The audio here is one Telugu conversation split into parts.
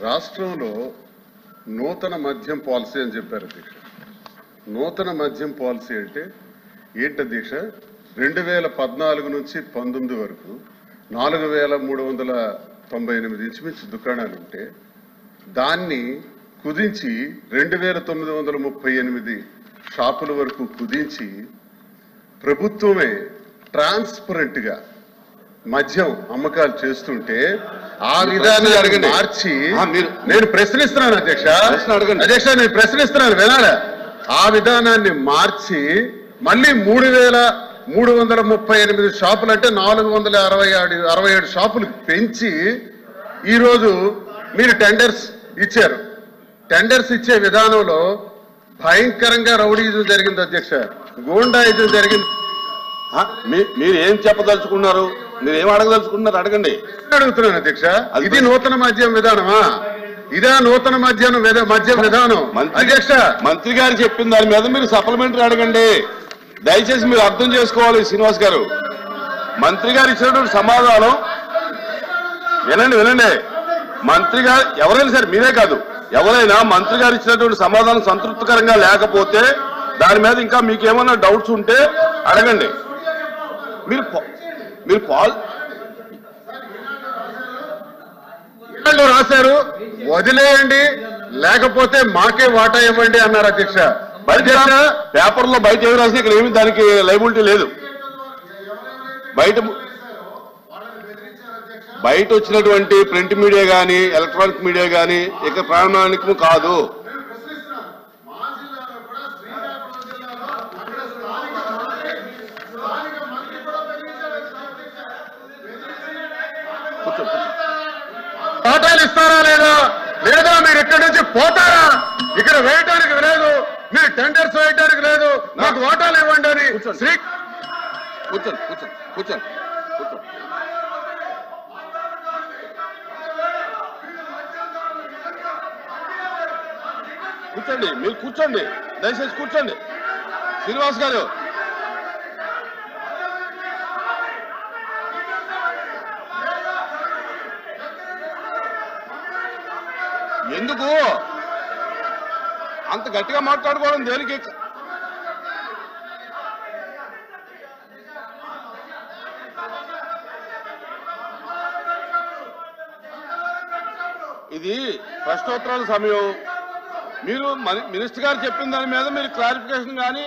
రాష్ట్రంలో నూతన మద్యం పాలసీ అని చెప్పారు అధ్యక్ష. నూతన మద్యం పాలసీ అంటే ఏంటి అధ్యక్ష? 2014 నుంచి 19 వరకు 4398 ఇంచుమించు దుకాణాలు ఉంటే దాన్ని కుదించి 2938 షాపుల వరకు కుదించి ప్రభుత్వమే ట్రాన్స్పరెంట్ గా మద్యం అమ్మకాలు చేస్తుంటే ఆ విధానాన్ని మార్చి నేను ప్రశ్నిస్తున్నాను అధ్యక్ష. అధ్యక్ష నేను ప్రశ్నిస్తున్నాను వినాలా? ఆ విధానాన్ని మార్చి మళ్ళీ 3338 షాపులు అంటే 467 షాపులు పెంచి ఈరోజు మీరు టెండర్స్ ఇచ్చారు. టెండర్స్ ఇచ్చే విధానంలో భయంకరంగా రౌడీజం జరిగింది అధ్యక్ష, గూండాయిజం జరిగింది. మీరు ఏం చెప్పదలుచుకున్నారు? మీరు ఏం అడగదలుచుకున్నారు? అడగండి. అడుగుతున్నాను అధ్యక్ష. ఇది నూతన మద్యం విధానమా? ఇదే నూతన మద్యం విధానం అధ్యక్ష? మంత్రి గారు చెప్పిన దాని మీద మీరు సప్లిమెంటరీ అడగండి. దయచేసి మీరు అర్థం చేసుకోవాలి శ్రీనివాస్ గారు. మంత్రి గారు ఇచ్చినటువంటి సమాధానం వినండి. మంత్రి గారు ఎవరైనా సరే, మీరే కాదు ఎవరైనా, మంత్రి గారు ఇచ్చినటువంటి సమాధానం సంతృప్తికరంగా లేకపోతే దాని మీద ఇంకా మీకు ఏమన్నా డౌట్స్ ఉంటే అడగండి. మీరు పాల్ రాశారు, వదిలేయండి లేకపోతే మాకే వాటా ఇవ్వండి అన్నారు అధ్యక్ష. పేపర్లో బయట ఏమి రాసినా ఇక్కడ ఏమి దానికి లైబిలిటీ లేదు. బయట వచ్చినటువంటి ప్రింట్ మీడియా కానీ ఎలక్ట్రానిక్ మీడియా కానీ ఇక ప్రామాణికము కాదు. వాటాలు ఇస్తారా లేదా మీరు ఇక్కడి నుంచి పోతారా? ఇక్కడ వేయటానికి లేదు, మీరు టెండర్స్ వేయటానికి లేదు, మాకు వాటాలు ఇవ్వండి అని. కూర్చోండి, మీరు కూర్చోండి, దయచేసి కూర్చోండి. శ్రీనివాస్ గారు ఎందుకు అంత గట్టిగా మాట్లాడుకోవడం దేనికి? ఇది ప్రశ్నోత్తరాల సమయం. మీరు మినిస్టర్ గారు చెప్పిన దాని మీద మీరు క్లారిఫికేషన్ కానీ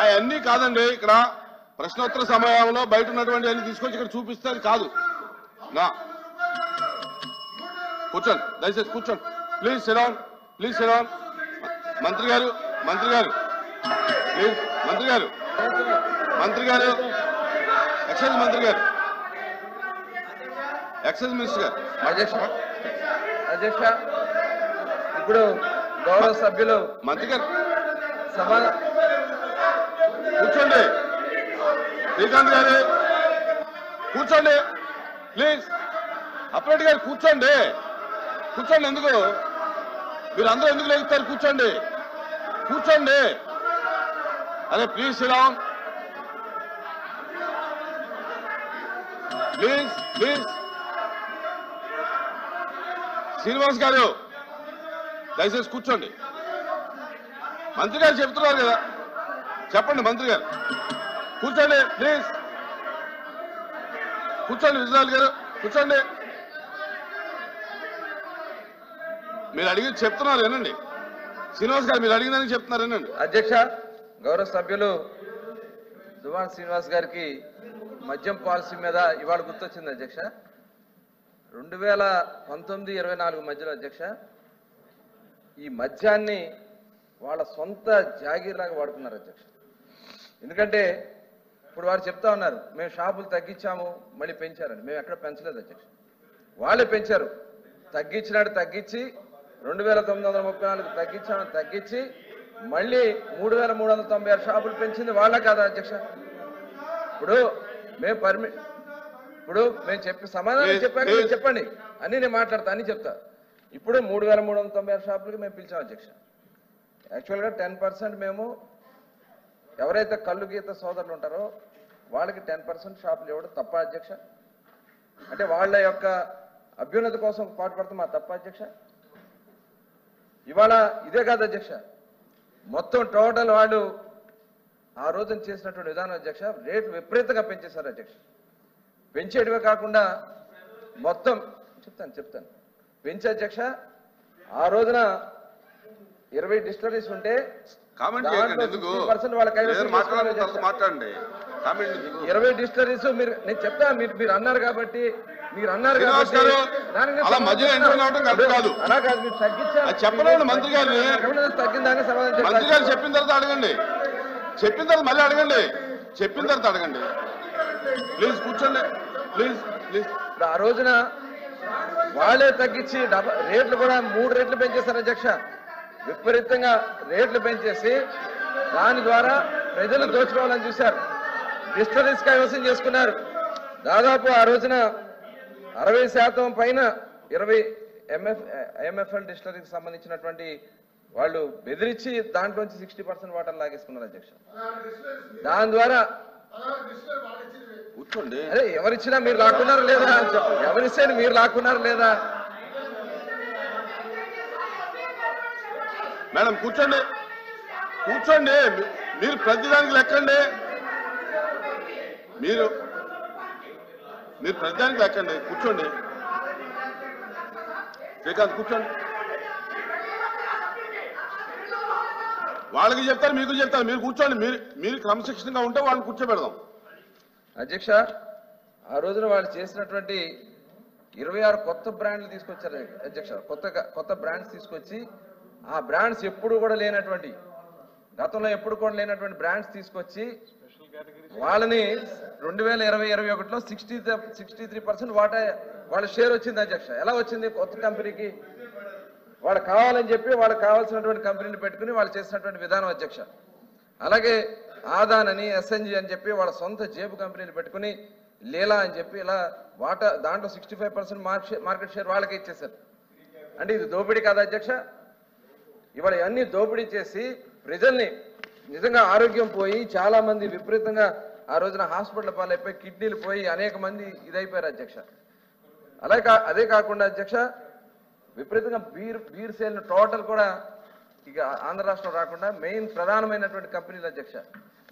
అవన్నీ కాదండి. ఇక్కడ ప్రశ్నోత్తర సమయంలో బయట ఉన్నటువంటి అన్ని తీసుకొచ్చి ఇక్కడ చూపిస్తే అది కాదు. కూర్చోండి, దయచేసి కూర్చోండి. Please SIT down. మంత్రి గారు ప్లీజ్. మంత్రి గారు ఎక్సైజ్ మంత్రి గారు, ఎక్సైజ్ మినిస్టర్ గారు. అధ్యక్ష ఇప్పుడు గౌరవ సభ్యులు మంత్రి గారు కూర్చోండి. శ్రీకాంత్ గారు కూర్చోండి ప్లీజ్. అప్రెడ్ గారు కూర్చోండి. ఎందుకు మీరు అందరూ ఎందుకు లేగుతారు? కూర్చోండి. అరే please SIT down. Please. Srinivas గారు దయచేసి కూర్చోండి. మంత్రి గారు చెప్తున్నారు కదా, చెప్పండి. మంత్రి గారు కూర్చోండి ప్లీజ్. విజయనాథ్ గారు కూర్చోండి. మీరు అడిగి చెప్తున్నారు వినండి. శ్రీనివాస్ గారు మీరు అడిగిన చెప్తున్నారు వినండి. అధ్యక్ష గౌరవ సభ్యులు దువ్వాడ శ్రీనివాస్ గారికి మద్యం పాలసీ మీద ఇవాళ గుర్తొచ్చింది అధ్యక్ష. 2019-24 మధ్యలో అధ్యక్ష ఈ మద్యాన్ని వాళ్ళ సొంత జాగీర్లాగా వాడుకున్నారు అధ్యక్ష. ఎందుకంటే ఇప్పుడు వారు చెప్తా ఉన్నారు మేము షాపులు తగ్గించాము మళ్ళీ పెంచారని. మేము ఎక్కడ పెంచలేదు అధ్యక్ష, వాళ్ళే పెంచారు. తగ్గించి 2934 తగ్గించి మళ్ళీ 3396 షాపులు పెంచింది వాళ్ళ కాదా అధ్యక్ష? ఇప్పుడు మేము చెప్పి సమాధానం చెప్పాక చెప్పండి అన్ని నేను మాట్లాడతా అని చెప్తా. ఇప్పుడు 3396 షాపులకి మేము పిలిచాం అధ్యక్ష. యాక్చువల్గా 10% మేము ఎవరైతే కళ్ళు గీత సోదరులు ఉంటారో వాళ్ళకి 10% షాపులు ఇవ్వడం తప్ప అధ్యక్ష? అంటే వాళ్ళ యొక్క అభ్యున్నతి కోసం పాటుపడతాం మా తప్ప అధ్యక్ష. ఇవాళ ఇదే కాదు అధ్యక్ష, మొత్తం టోటల్ వాళ్ళు ఆ రోజున చేసినటువంటి విధానం అధ్యక్ష, రేటు విపరీతంగా పెంచేశారు అధ్యక్ష. పెంచేటివే కాకుండా మొత్తం చెప్తాను పెంచే అధ్యక్ష. ఆ రోజున 20 డిస్టిలరీస్ ఉంటే కామెంట్ చేయకండి, ఎందుకు 60% వాళ్ళ కైవసం మాట్లాడండి. 20 డిస్టిలరీస్ నేను చెప్తా, మీరు అన్నారు కాబట్టి అలా మధ్యలో ఎంటర్ అవడం కరెక్ట్ కాదు. అలా కాదు, మీరు తగ్గించారు. చెప్పలేదు మంత్రి గారిని, తగ్గిందాన్ని సమాధానం మంత్రి గారు చెప్పిన తర్వాత అడగండి, చెప్పిన తర్వాత మళ్ళీ అడగండి, చెప్పిన తర్వాత అడగండి. ప్లీజ్ కూర్చోండి, ప్లీజ్. ఆ రోజున వాళ్ళే తగ్గించి రేట్లు కూడా 3 రెట్లు పెంచేశారు అధ్యక్ష. విపరీతంగా రేట్లు పెంచేసి దాని ద్వారా ప్రజలు దోచుకోవాలని చూశారు. డిస్టరీస్ కైవసం చేసుకున్నారు. దాదాపు ఆ రోజున 60% పైన 20 ఎంఎఫ్ఎల్ డిస్టరీకి సంబంధించినటువంటి వాళ్ళు బెదిరించి దాంట్లోంచి 60% వాటర్ లాగేసుకున్నారు అధ్యక్ష. దాని ద్వారా కూర్చోండి. అదే ఎవరిచ్చినా మీరు లాక్కున్నారు లేదా, ఎవరిస్తే మీరు లాక్కున్నారు లేదా? మేడం కూర్చోండి, మీరు ప్రతిదానికి లెక్కండి, మీరు ప్రతిదానికి లెక్కండి. కూర్చోండి శ్రీకాంత్, కూర్చోండి. వాళ్ళకి చెప్తారు, మీకు చెప్తారు, మీరు కూర్చోండి. మీరు క్రమశిక్షణగా ఉంటే వాళ్ళని కూర్చోబెడదాం. అధ్యక్ష, ఆ రోజున వాళ్ళు చేసినటువంటి 26 కొత్త బ్రాండ్లు తీసుకొచ్చారు అధ్యక్ష. కొత్త బ్రాండ్స్ తీసుకొచ్చి ఆ బ్రాండ్స్ ఎప్పుడు కూడా లేనటువంటి, గతంలో ఎప్పుడు కూడా లేనటువంటి బ్రాండ్స్ తీసుకొచ్చి వాళ్ళని 2020-21లో 63% వాటా వాళ్ళ షేర్ వచ్చింది అధ్యక్ష. ఎలా వచ్చింది? కొత్త కంపెనీకి వాళ్ళు కావాలని చెప్పి వాళ్ళకి కావాల్సినటువంటి కంపెనీలు పెట్టుకుని వాళ్ళు చేసినటువంటి విధానం అధ్యక్ష. అలాగే ఆదాన్ అని, ఎస్ఎన్జి అని చెప్పి వాళ్ళ సొంత జేబు కంపెనీలు పెట్టుకుని, లీలా అని చెప్పి ఇలా వాటా దాంట్లో 65% మార్కెట్ షేర్ వాళ్ళకి ఇచ్చేశారు. అంటే ఇది దోపిడీ కాదా అధ్యక్ష? ఇవాళ అన్ని దోపిడీ చేసి ప్రజల్ని నిజంగా ఆరోగ్యం పోయి చాలా మంది విపరీతంగా ఆ రోజున హాస్పిటల్ పాలైపోయి కిడ్నీలు పోయి అనేక మంది ఇదైపోయారు అధ్యక్ష. అదే కాకుండా అధ్యక్ష, విపరీతంగా బీర్ సేల్ టోటల్ కూడా ఇక ఆంధ్ర రాష్ట్రం రాకుండా మెయిన్ ప్రధానమైనటువంటి కంపెనీలు అధ్యక్ష,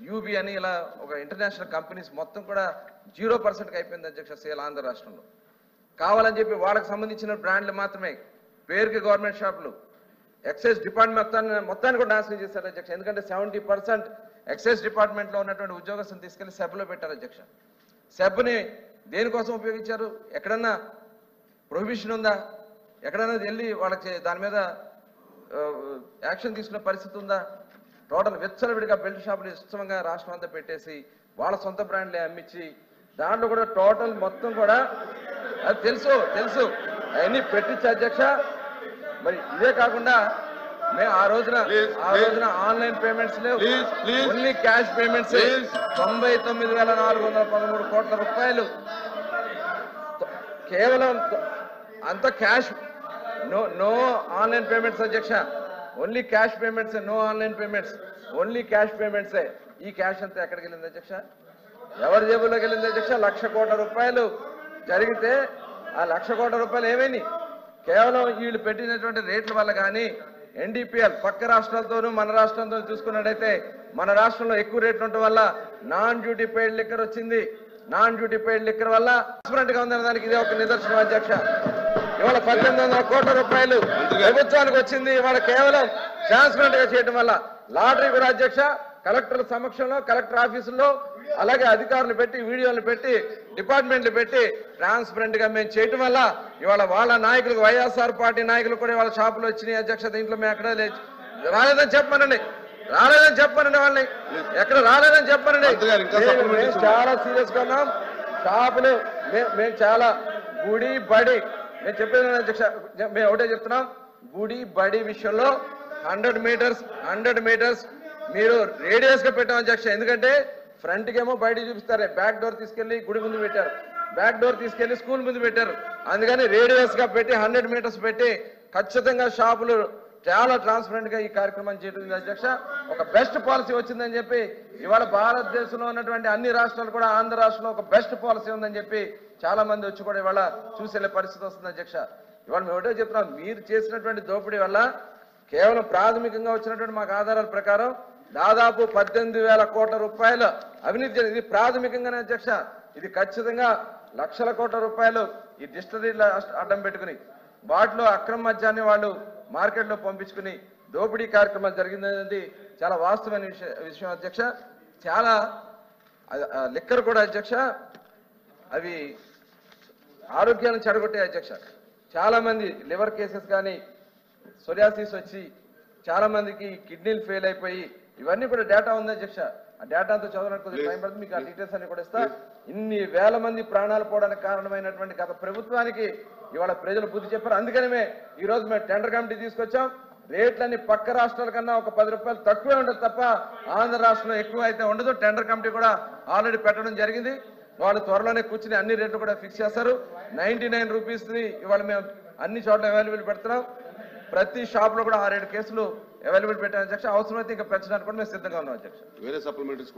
యూబీ అని ఇలా ఒక ఇంటర్నేషనల్ కంపెనీస్ మొత్తం కూడా 0%కి అయిపోయింది అధ్యక్ష సేల్ ఆంధ్ర రాష్ట్రంలో. కావాలని చెప్పి వాళ్ళకి సంబంధించిన బ్రాండ్లు మాత్రమే, పేరుకి గవర్నమెంట్ షాపులు, ఎక్సైజ్ డిపార్ట్మెంట్ మొత్తాన్ని కూడా నాశనం చేశారు అధ్యక్ష. ఎందుకంటే 70% ఎక్సైజ్ డిపార్ట్మెంట్లో ఉన్నటువంటి ఉద్యోగస్తులను తీసుకెళ్లి సెబ్లో పెట్టారు అధ్యక్ష. సెబ్ని దేనికోసం ఉపయోగించారు? ఎక్కడన్నా ప్రొహిబిషన్ ఉందా? ఎక్కడన్నా వెళ్ళి వాళ్ళకి దాని మీద యాక్షన్ తీసుకునే పరిస్థితి ఉందా? టోటల్ విచ్చలవిడిగా బెల్ట్ షాపులు ఇష్టంగా రాష్ట్రం అంతా పెట్టేసి వాళ్ళ సొంత బ్రాండ్లే అమ్మించి దాంట్లో కూడా టోటల్ మొత్తం కూడా అది తెలుసు అవన్నీ పెట్టించి అధ్యక్ష. మరి ఇదే కాకుండా మేము ఆ రోజున ఆన్లైన్ పేమెంట్స్ లేవు, ఓన్లీ క్యాష్ పేమెంట్స్. 99,413 కోట్ల రూపాయలు కేవలం అంత క్యాష్, నో ఆన్లైన్ పేమెంట్స్ అధ్యక్ష. Only cash payments, no online payments, only cash పేమెంట్సే. ఈ క్యాష్ అంతా ఎక్కడికి వెళ్ళింది అధ్యక్ష? ఎవరి జేబుల్లోకి వెళ్ళింది అధ్యక్ష? 1,00,000 కోట్ల రూపాయలు జరిగితే ఆ 1,00,000 కోట్ల రూపాయలు ఏమైంది? కేవలం వీళ్ళు పెట్టినటువంటి రేట్ల వల్ల కానీ, ఎన్డీపీఎల్ పక్క రాష్ట్రాలతోనూ మన రాష్ట్రంతో చూసుకున్నట్టయితే మన రాష్ట్రంలో ఎక్కువ రేట్లు ఉండటం వల్ల నాన్ డ్యూటీ పెయిడ్ లిక్కర్ వచ్చింది. నాన్ డ్యూటీ పెయిడ్ లిక్కర్ వల్ల ట్రాన్స్పరెంట్గా ఉందన్న దానికి ఇదే ఒక నిదర్శనం అధ్యక్ష. ఇవాళ 1,800 కోట్ల రూపాయలు ప్రభుత్వానికి వచ్చింది, ఇవాళ కేవలం ట్రాన్స్పరెంట్ గా చేయడం వల్ల. లాటరీ కూడా అధ్యక్ష కలెక్టర్ల సమక్షంలో, కలెక్టర్ ఆఫీసుల్లో, అలాగే అధికారులు పెట్టి, వీడియోలు పెట్టి, డిపార్ట్మెంట్లు పెట్టి ట్రాన్స్పరెంట్ గా మేము చేయటం వల్ల ఇవాళ వాళ్ళ నాయకులకు, వైఎస్ఆర్ పార్టీ నాయకులు కూడా ఇవాళ షాపులు వచ్చినాయి అధ్యక్ష. దీంట్లో మేము ఎక్కడ రాలేదని చెప్పమనండి, వాళ్ళని ఎక్కడ రాలేదని చెప్పమనండి. మేము చాలా సీరియస్ గా ఉన్నాం. షాపులు మేము చాలా గుడి బడి, నేను చెప్పేది అధ్యక్ష, మేము ఒకటే చెప్తున్నాం, గుడి బడి విషయంలో 100 మీటర్స్ మీరు రేడియస్ గా పెట్టాం అధ్యక్ష. ఎందుకంటే ఫ్రంట్ కేమో బయట చూపిస్తారు, బ్యాక్ డోర్ తీసుకెళ్లి గుడి ముందు పెట్టారు, బ్యాక్ డోర్ తీసుకెళ్లి స్కూల్ ముందు పెట్టారు. అందుకని రేడియస్ గా పెట్టి 100 మీటర్స్ పెట్టి ఖచ్చితంగా షాపులు చాలా ట్రాన్స్పరెంట్ గా ఈ కార్యక్రమం చేయడం అధ్యక్ష. ఒక బెస్ట్ పాలసీ వచ్చిందని చెప్పి ఇవాళ భారతదేశంలో ఉన్నటువంటి అన్ని రాష్ట్రాలు కూడా ఆంధ్ర రాష్ట్రంలో ఒక బెస్ట్ పాలసీ ఉందని చెప్పి చాలా మంది వచ్చి కూడా ఇవాళ చూసే పరిస్థితి వస్తుంది అధ్యక్ష. ఇవాళ మేము ఒకటే చెప్తున్నాం, మీరు చేసినటువంటి దోపిడీ వల్ల కేవలం ప్రాథమికంగా వచ్చినటువంటి మాకు ఆధారాల ప్రకారం దాదాపు 18,000 కోట్ల రూపాయల అవినీతి జరిగింది. ఇది ప్రాథమికంగానే అధ్యక్ష. ఇది ఖచ్చితంగా లక్షల కోట్ల రూపాయలు ఈ డిస్టిలరీల అడ్డం పెట్టుకుని వాటిలో అక్రమ మద్యాన్ని వాళ్ళు మార్కెట్లో పంపించుకుని దోపిడీ కార్యక్రమాలు జరిగిందనేది చాలా వాస్తవమైన విషయం అధ్యక్ష. చాలా లిక్కర్ కూడా అధ్యక్ష అవి ఆరోగ్యాన్ని చెడగొట్టే అధ్యక్ష. చాలా మంది లివర్ కేసెస్ కానీ సోరియాసిస్ వచ్చి చాలా మందికి కిడ్నీలు ఫెయిల్ అయిపోయి ఇవన్నీ కూడా డేటా ఉంది అధ్యక్ష. ఆ డేటా అంతా చదవడానికి కొద్దిగా టైం పడుతుంది, మీకు ఆ డీటెయిల్స్ అన్ని కూడా ఇస్తా. ఇన్ని వేల మంది ప్రాణాలు పోవడానికి కారణమైనటువంటి గత ప్రభుత్వానికి ఇవాళ ప్రజలు బుద్ధి చెప్పారు. అందుకనే ఈ రోజు మేము టెండర్ కమిటీ తీసుకొచ్చాం. రేట్లన్నీ పక్క రాష్ట్రాల కన్నా ఒక 10 రూపాయలు తక్కువే ఉండదు తప్ప ఆంధ్ర రాష్ట్రంలో ఎక్కువ అయితే ఉండదు. టెండర్ కమిటీ కూడా ఆల్రెడీ పెట్టడం జరిగింది. వాళ్ళు త్వరలోనే కూర్చుని అన్ని రేట్లు కూడా ఫిక్స్ చేస్తారు. 99 రూపీస్ ఇవాళ మేము అన్ని చోట్ల అవైలబుల్ పెడుతున్నాం. ప్రతి షాప్ లో కూడా 6-7 కేసులు అవైలబుల్ పెట్టాం అధ్యక్ష. అవసరమైతే ఇంకా పెంచడానికి కూడా మేము సిద్ధంగా ఉన్నాం అధ్యక్ష. వేరే సప్లిమెంటరీస్